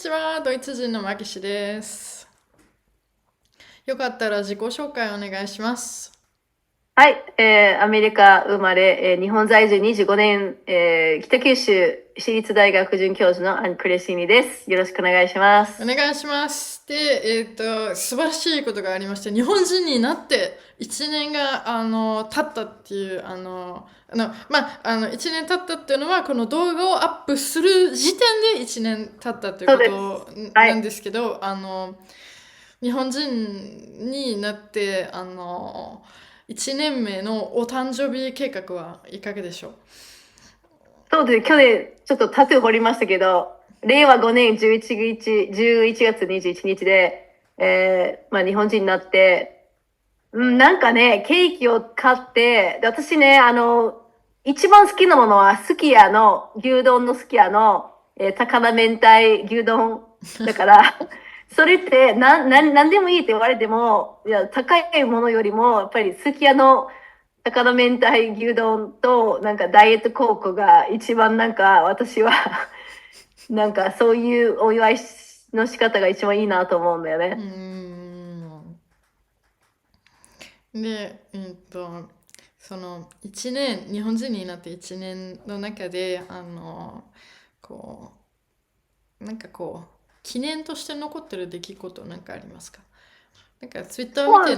ちは、ドイツ人のマキシです。よかったら自己紹介お願いします。はい、アメリカ生まれ、日本在住25年、北九州市立大学准教授のアン・クレシーニです。よろしくお願いします。お願いします。で、素晴らしいことがありまして、日本人になって1年が、経ったっていう、1年経ったっていうのは、この動画をアップする時点で1年経ったというそうこです。となんはい。ですけど、日本人になって、1年目のお誕生日計画はいかがでしょう？そうです。去年、ちょっとタトゥー彫りましたけど、令和5年11月21日で、日本人になって、なんかね、ケーキを買って、で私ね、一番好きなものは、すき家の、牛丼のすき家の、高菜明太牛丼だから、それってなんでもいいって言われても、いや、高いものよりも、やっぱりすき家の高菜明太牛丼と、なんかダイエットコークが一番なんか、私はなんかそういうお祝いの仕方が一番いいなと思うんだようーね。ん。で、その1年、日本人になって1年の中で、こ記念として残ってる出来事なんかありますか？なんかツイッターを見て、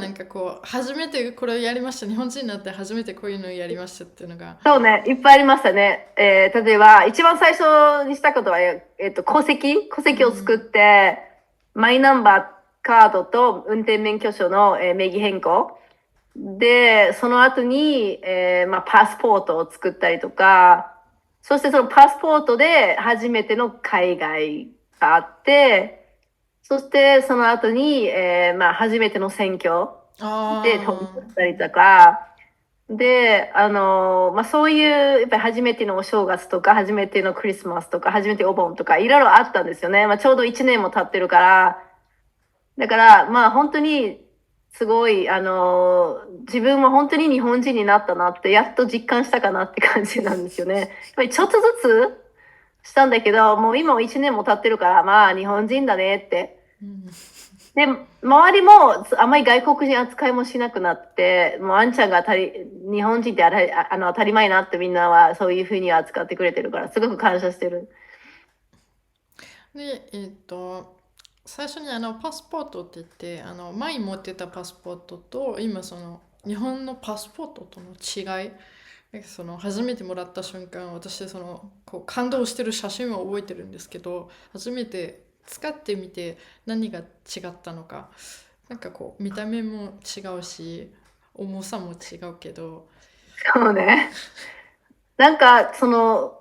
初めてこれをやりました。日本人になって初めてこういうのをやりましたっていうのが。そうね、いっぱいありましたね。例えば、一番最初にしたことは、戸籍を作っうん。て、マイナンバーカードと運転免許証の、名義変更。で、その後に、パスポートを作ったりとか、そしてそのパスポートで初めての海外があって、そしてその後に、初めての選挙で投票あしたりとか、で、そういう、やっぱり初めてのお正月とか、初めてのクリスマスとか、初めてお盆とか、いろいろあったんですよね。ちょうど1年も経ってるから、だから、本当に、すごい、自分は本当に日本人になったなって、やっと実感したかなって感じなんですよね。やっぱりちょっとずつしたんだけど、もう今も1年も経ってるから、日本人だねって。で、周りもあまり外国人扱いもしなくなって、もうあんちゃんが日本人って当たり前なってみんなはそういうふうに扱ってくれてるから、すごく感謝してる。あ。で、最初にパスポートって言って、前持ってたパスポートと、今その日本のパスポートとの違い、その初めてもらった瞬間、私そのこう感動してる写真を覚えてるんですけど、初めて使ってみて何が違ったのか、見た目も違うし、重さも違うけど、そうね。なんか、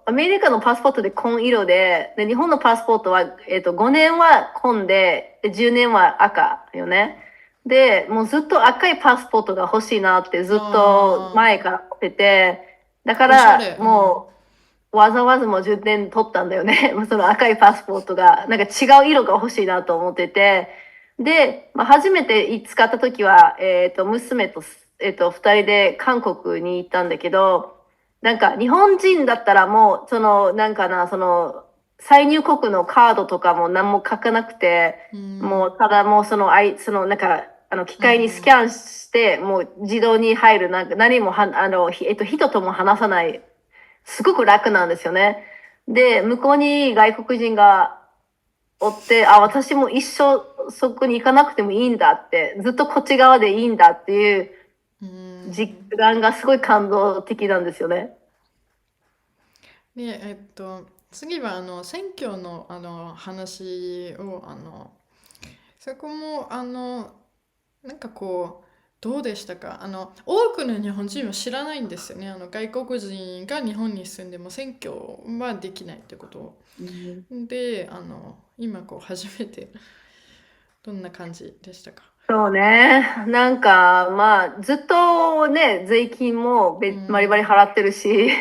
アメリカのパスポートで紺色で、日本のパスポートは、5年は紺で10年は赤よね。で、もうずっと赤いパスポートが欲しいなってずっとあ前から思ってて、だかおしゃれ。らうん。もうわざわざもう10年取ったんだよね。その赤いパスポートが、なんか違う色が欲しいなと思ってて、で、初めて使った時は、娘と、二人で韓国に行ったんだけど、なんか日本人だったらもう、再入国のカードとかも何も書かなくて、うん。もうただもう機うんう械にスキん。ャンして、もう自動に入る、なんか何もは、人とも話さない、すごく楽なんですよね。で、向こうに外国人がおって、私も一生そこに行かなくてもいいんだって、ずっとこっち側でいいんだっていうう実ん。感がすごい感動的なんですよね。で、次は選挙の話をそこもどうでしたか？多くの日本人は知らないんですよね。外国人が日本に住んでも選挙はできないってことうん、で、今初めてどんな感じでしたか？そうね。なんか、ずっとね、税金もうバリバリん。払ってるし、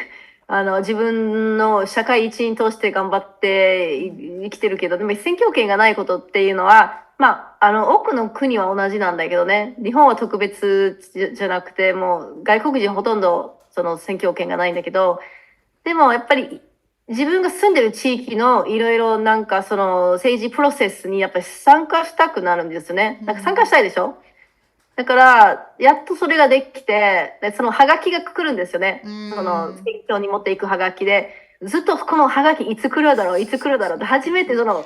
自分の社会一員として頑張って生きてるけど、でも選挙権がないことっていうのは、多くの国は同じなんだけどね、日本は特別じゃなくて、もう外国人ほとんどその選挙権がないんだけど、でもやっぱり自分が住んでる地域のいろいろなんかその政治プロセスにやっぱり参加したくなるんですよね。なんか参加したいでしょ。だから、やっとそれができて、でそのハガキが来るんですようね。そのん。選挙に持っていくハガキで、ずっとこのハガキいつ来るだろう、いつ来るだろうって、初めてその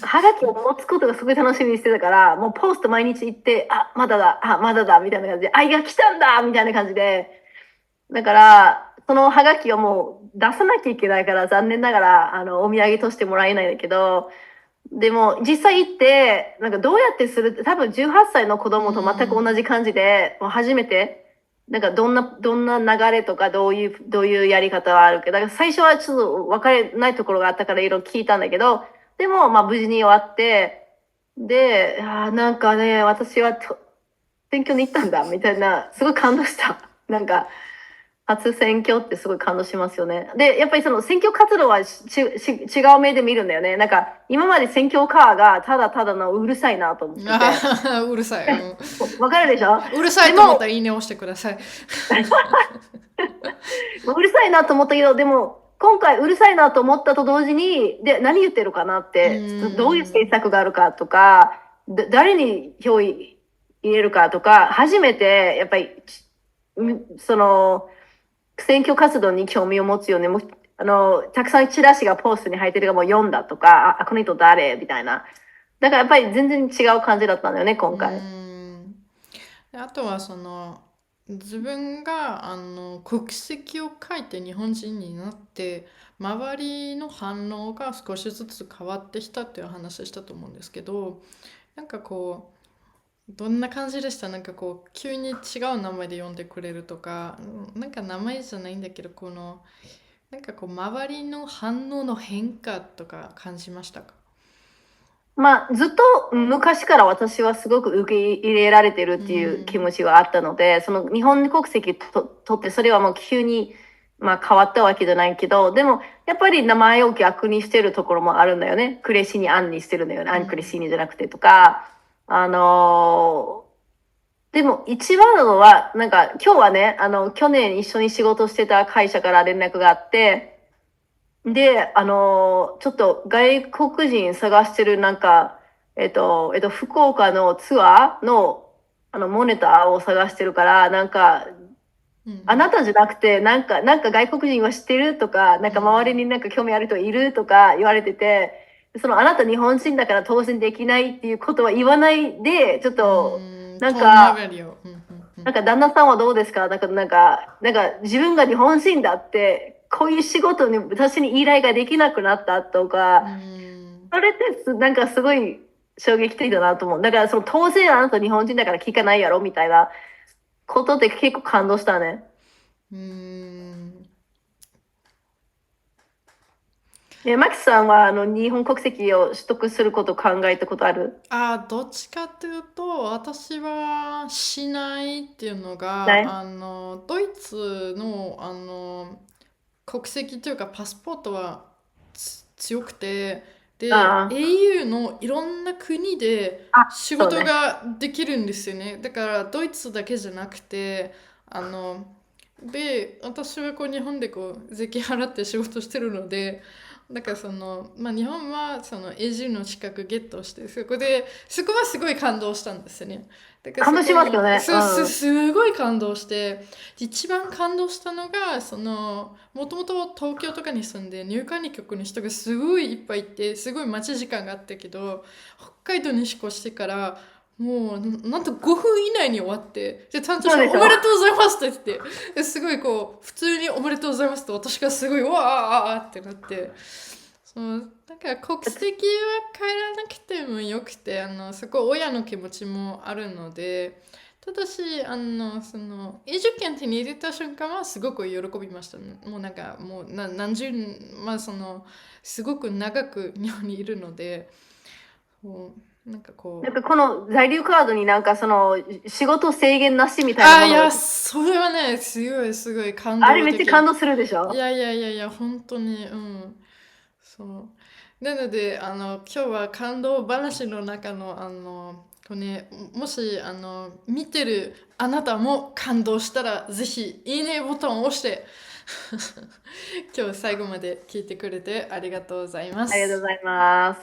ハガキを持つことがすごい楽しみにしてたから、もうポスト毎日行って、あ、まだだ、あ、まだだ、みたいな感じで、あ、いや、来たんだみたいな感じで、だから、そのハガキをもう出さなきゃいけないから、残念ながら、お土産としてもらえないんだけど、でも、実際行って、なんかどうやってするって、多分18歳の子う供と全く同ん。じ感じで、もう初めて、なんかどんな流れとか、どういうやり方があるけど、だから最初はちょっと分かれないところがあったからいろいろ聞いたんだけど、でも、まあ無事に終わって、で、なんかね、私は選挙に行ったんだ、みたいな、すごい感動した。なんか、初選挙ってすごい感動しますよね。で、やっぱりその選挙活動は違う目で見るんだよね。なんか、今まで選挙カーがただただのうるさいなと思ってて。あーうるさい。わかるでしょ。うるさいと思ったでも、らいいね押してください。うるさいなと思ったけど、でも、今回うるさいなと思ったと同時に、で、何言ってるかなっうて、どういうん。政策があるかとか、誰に票入れるかとか、初めて、やっぱり、その、選挙活動に興味を持つよね。もうたくさんチラシがポストに入ってるからもう読んだとか、この人誰みたいな。だからやっぱり全然違う感じだったんだよね、う今回。ん。であとは自分が国籍を書いて日本人になって周りの反応が少しずつ変わってきたっていう話したと思うんですけど、なんかこどんな感じでした？なんか急に違う名前で呼んでくれるとか、なんか名前じゃないんだけど、なんか周りの反応の変化とか感じましたか？まあ、ずっと昔から私はすごく受け入れられてるうっていう気ん。持ちがあったので、その日本国籍取ってそれはもう急に、まあ変わったわけじゃないけど、でもやっぱり名前を逆にしてるところもあるんだよね。クレシにアンにしてるんだよね。アンクレうん。シーニじゃなくてとか、あのでも一番なのは、なんか今日はね、去年一緒に仕事してた会社から連絡があって、で、ちょっと外国人探してるなんか、福岡のツアーの、モニターを探してるから、なんか、うん。あなたじゃなくて、なんか外国人は知ってるとか、なんか周りうん。になんか興味ある人いるとか言われてて、あなた日本人だから当選できないっていうことは言わないで、ちょっうと、ん。なん遠か、回りを。うん。うん。なんか旦那さんはどうですか。なんか自分が日本人だって、こういう仕事に私に依頼ができなくなったとか、うん。うんそれってなんかすごい衝撃的だなと思う。だからその当然あなた日本人だから聞かないやろみたいなことって結構感動したね。うん。マキさんは日本国籍を取得することを考えたことある？どっちかっていうと、私はしないっていうのが、ない。ドイツの、国籍というかパスポートは強くて、で、あ EU のいろんな国であ、仕事そうね。ができるんですよね。だからドイツだけじゃなくて、私は日本で税金払って仕事してるので、だからまあ、日本は永住の資格ゲットして、そこはすごい感動したんですよね。だから感動しますよね。うん。すごい感動して、一番感動したのが、もともと東京とかに住んで入管理局の人がすごいいっぱいいて、すごい待ち時間があったけど、北海道に引っ越してから、もうなんと5分以内に終わって、で担当者が「おそうでしょ。めでとうございます」って言って、すごい普通に「おめでとうございます」って私がすごいわーってなって、だから国籍は変えらなくてもよくて、そこ親の気持ちもあるので、ただし永住権手に入れた瞬間はすごく喜びました。もうなんかもう何十まあすごく長く日本にいるので、なんかなんかこの在留カードになんか仕事制限なしみたいないや、ものが、それはね、すごい感あれめっちゃ感動的。動するでしょ。いや、本当に、うん。そう。なので、今日は感動話の中の、もし、見てるあなたも感動したら、ぜひ、いいねボタンを押して、今日最後まで聞いてくれてありがとうございます。ありがとうございます。